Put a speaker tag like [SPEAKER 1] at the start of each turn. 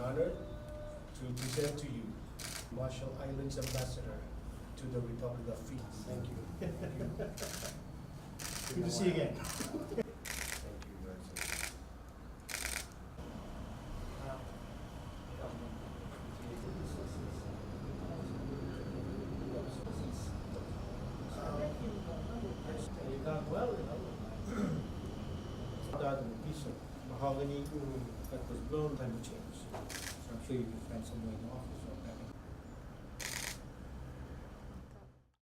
[SPEAKER 1] honored to present to you Marshall Islands Ambassador to the Republic of Philippines.
[SPEAKER 2] Thank you.
[SPEAKER 1] Good to see you again.
[SPEAKER 2] Thank you, Your Excellency.
[SPEAKER 1] You got well, you know. That piece of mahogany that was blown, time to change. So I'm sure you can find somewhere in the office. So